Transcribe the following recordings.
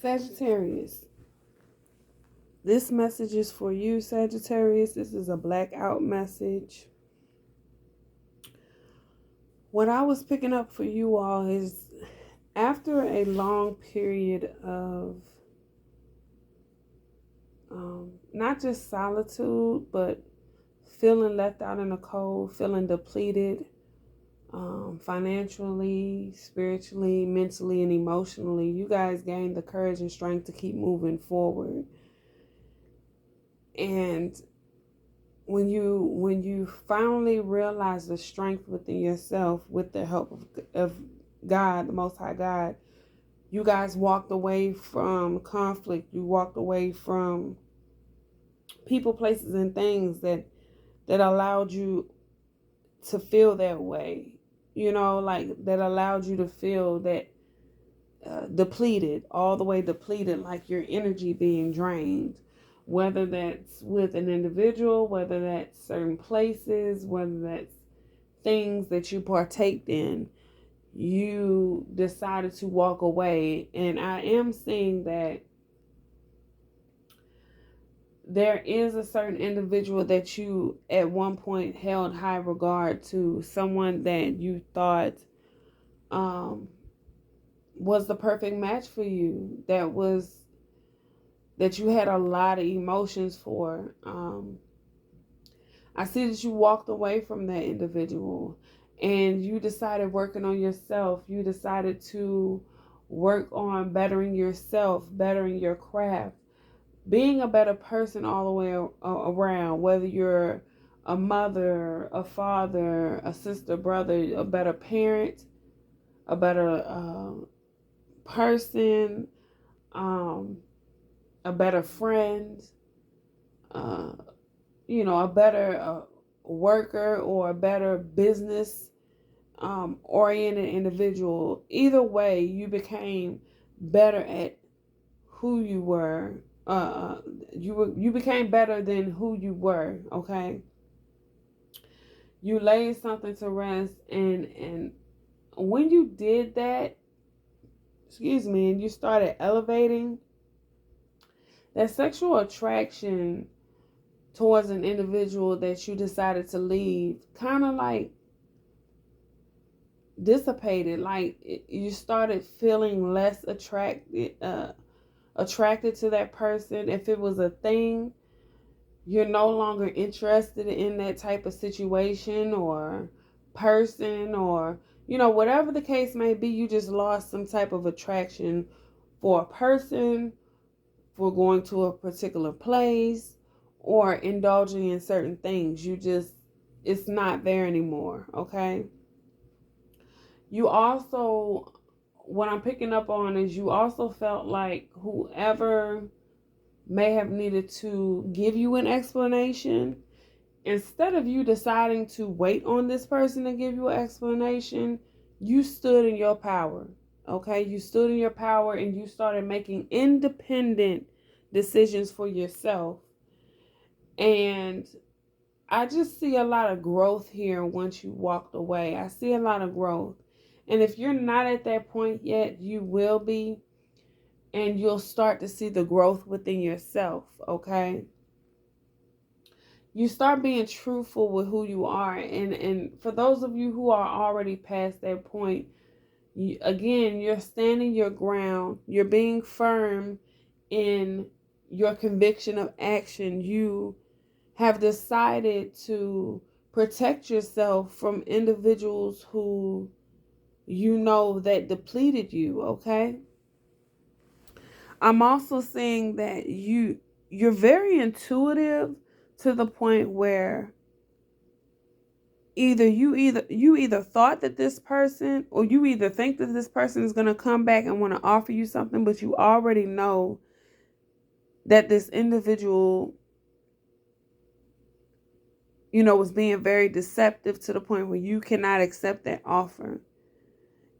Sagittarius, this message is for you, Sagittarius. This is a blackout message. What I was picking up for you all is after a long period of not just solitude, but feeling left out in the cold, feeling depleted, financially, spiritually, mentally, and emotionally, you guys gained the courage and strength to keep moving forward. And when you finally realize the strength within yourself with the help of God, the Most High God, you guys walked away from conflict. You walked away from people, places, and things that allowed you to feel that way. Like that allowed you to feel that depleted, all the way depleted, like your energy being drained. Whether that's with an individual, whether that's certain places, whether that's things that you partaked in, you decided to walk away. And I am seeing that there is a certain individual that you at one point held high regard to, someone that you thought was the perfect match for you, that you had a lot of emotions for. I see that you walked away from that individual and you decided working on yourself. You decided to work on bettering yourself, bettering your craft, being a better person all the way around, whether you're a mother, a father, a sister, brother, a better parent, a better person, a better friend, a better worker, or a better business oriented individual. Either way, you became better at who you were. You became better than who you were. Okay, you laid something to rest, and when you did that, and you started elevating, that sexual attraction towards an individual that you decided to leave kind of like dissipated. Like you started feeling less attracted to that person. If it was a thing, you're no longer interested in that type of situation or person, or whatever the case may be. You just lost some type of attraction for a person, for going to a particular place, or indulging in certain things. It's not there anymore. Okay. You also, what I'm picking up on is you also felt like whoever may have needed to give you an explanation, instead of you deciding to wait on this person to give you an explanation, you stood in your power. Okay, you stood in your power and you started making independent decisions for yourself. And I just see a lot of growth here once you walked away. I see a lot of growth. And if you're not at that point yet, you will be. And you'll start to see the growth within yourself, okay? You start being truthful with who you are. And for those of you who are already past that point, you're standing your ground. You're being firm in your conviction of action. You have decided to protect yourself from individuals who that depleted you, okay? I'm also seeing that you're very intuitive to the point where you either thought that this person, or you either think that this person is going to come back and want to offer you something, but you already know that this individual was being very deceptive to the point where you cannot accept that offer.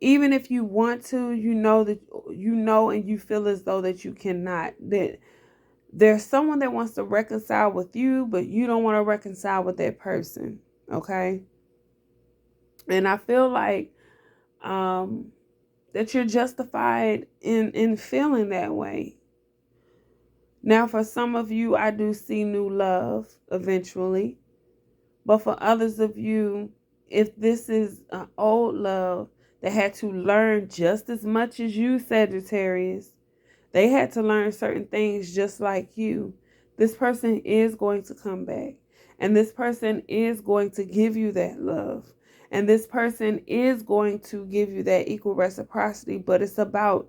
Even if you want to, and you feel as though that you cannot. That there's someone that wants to reconcile with you, but you don't want to reconcile with that person. Okay? And I feel like that you're justified in feeling that way. Now, for some of you, I do see new love eventually. But for others of you, if this is an old love that had to learn just as much as you, Sagittarius, they had to learn certain things just like you. This person is going to come back. And this person is going to give you that love. And this person is going to give you that equal reciprocity. But it's about,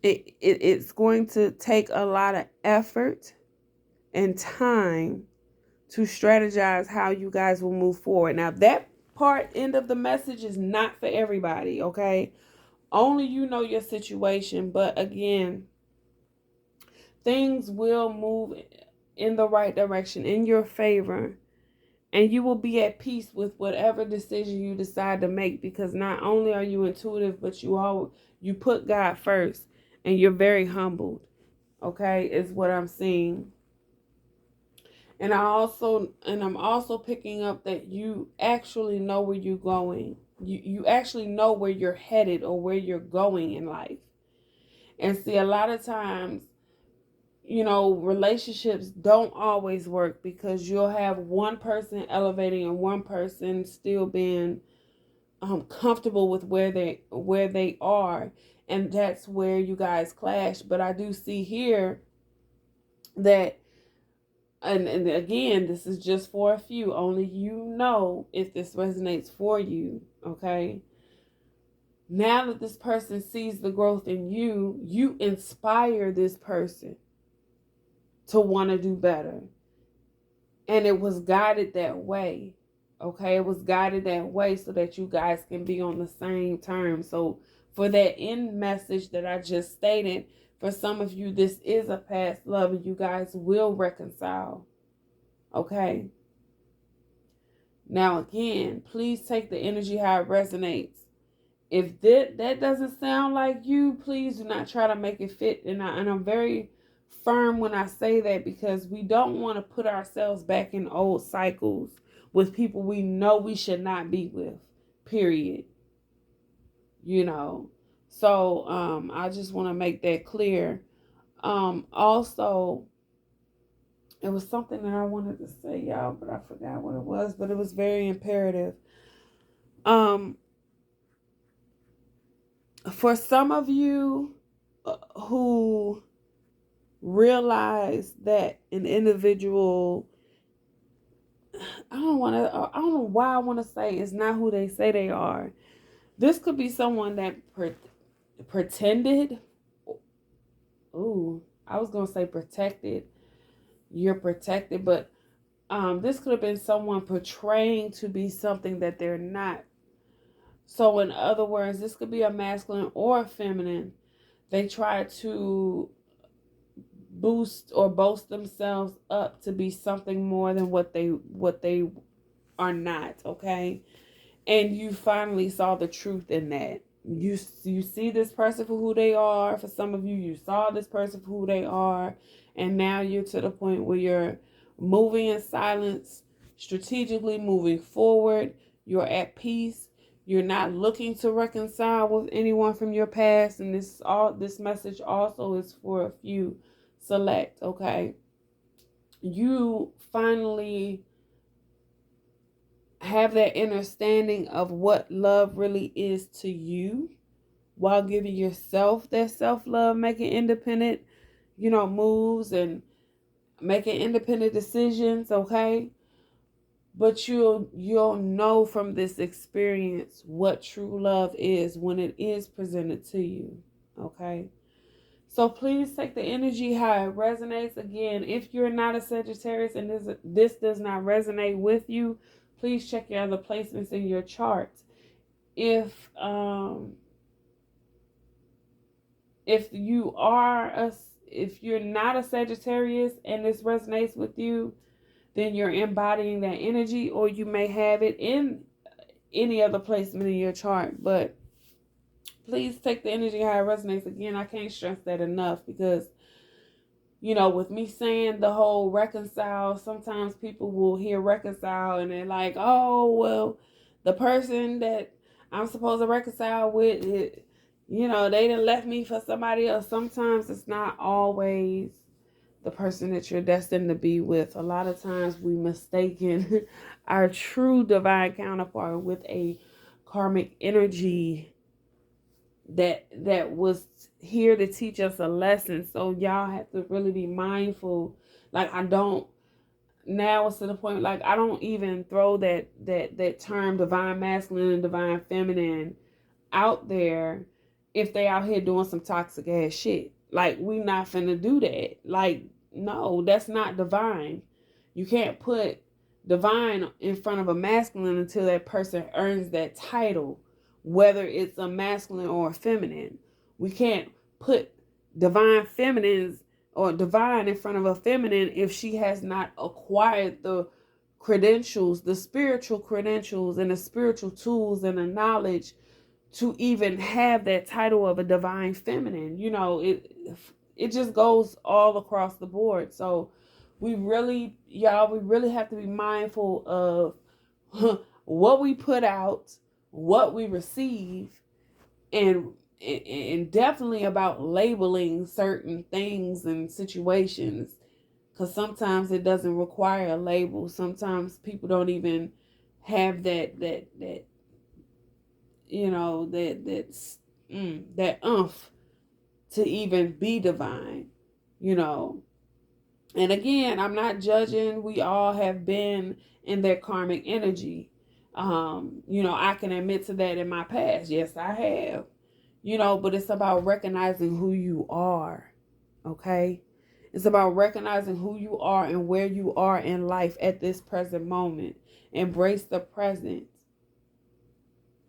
it's going to take a lot of effort and time to strategize how you guys will move forward. Now, that end of the message is not for everybody, okay? Only you know your situation. But again, things will move in the right direction, in your favor, and you will be at peace with whatever decision you decide to make, because not only are you intuitive, but you put God first, and you're very humbled, okay, is what I'm seeing. And I'm also picking up that you actually know where you're going. You actually know where you're headed or where you're going in life. And see, a lot of times, relationships don't always work because you'll have one person elevating and one person still being comfortable with where they are, and that's where you guys clash. But I do see here that, and again, this is just for a few. Only you know if this resonates for you, okay? Now that this person sees the growth in you, you inspire this person to want to do better. And it was guided that way, okay? It was guided that way so that you guys can be on the same terms. So for that end message that I just stated, for some of you, this is a past love and you guys will reconcile. Okay. Now, again, please take the energy how it resonates. If that doesn't sound like you, please do not try to make it fit. And I'm very firm when I say that, because we don't want to put ourselves back in old cycles with people we know we should not be with. Period. So I just want to make that clear. Also, it was something that I wanted to say, y'all, but I forgot what it was, but it was very imperative. For some of you who realize that an individual, I don't know why I want to say it's not who they say they are. This could be someone that pretended. Ooh, I was going to say protected. You're protected, but this could have been someone portraying to be something that they're not. So in other words, this could be a masculine or a feminine. They try to boost or boast themselves up to be something more than what they are not, okay? And you finally saw the truth in that. You see this person for who they are. For some of you, you saw this person for who they are, and now you're to the point where you're moving in silence, strategically moving forward. You're at peace. You're not looking to reconcile with anyone from your past. And this message also is for a few select, okay? You finally have that understanding of what love really is to you, while giving yourself that self-love, making independent, moves and making independent decisions, okay? But you'll know from this experience what true love is when it is presented to you, okay? So please take the energy how it resonates. Again, if you're not a Sagittarius and this does not resonate with you, please check your other placements in your chart. If you're not a Sagittarius and this resonates with you, then you're embodying that energy, or you may have it in any other placement in your chart. But please take the energy how it resonates. Again, I can't stress that enough, because with me saying the whole reconcile, sometimes people will hear reconcile and they're like, oh, well, the person that I'm supposed to reconcile with it. You know, they done left me for somebody else. Sometimes it's not always the person that you're destined to be with. A lot of times we mistaken our true divine counterpart with a karmic energy that was here to teach us a lesson. So y'all have to really be mindful. Like, I don't, now it's to the point, like, I don't even throw that term divine masculine and divine feminine out there if they out here doing some toxic ass shit. Like, we not finna do that. Like, no, that's not divine. You can't put divine in front of a masculine until that person earns that title, whether it's a masculine or a feminine. We can't put divine feminines or divine in front of a feminine if she has not acquired the credentials, the spiritual credentials and the spiritual tools and the knowledge to even have that title of a divine feminine. You know, it just goes all across the board. So we really have to be mindful of what we put out, what we receive, and definitely about labeling certain things and situations, because sometimes it doesn't require a label. Sometimes people don't even have that you know, that to even be divine, you know. And again, I'm not judging. We all have been in that karmic energy. You know, I can admit to that in my past. Yes, I have. You know, but it's about recognizing who you are. Okay? It's about recognizing who you are and where you are in life at this present moment. Embrace the present.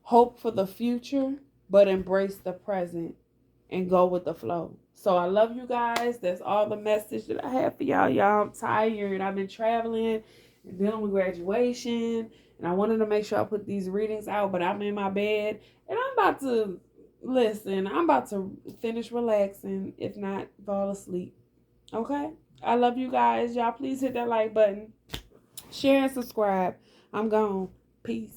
Hope for the future, but embrace the present and go with the flow. So I love you guys. That's all the message that I have for y'all. Y'all, I'm tired. I've been traveling and dealing with graduation. And I wanted to make sure I put these readings out, but I'm in my bed. And I'm about to, listen, I'm about to finish relaxing, if not fall asleep. Okay? I love you guys. Y'all please hit that like button. Share and subscribe. I'm gone. Peace.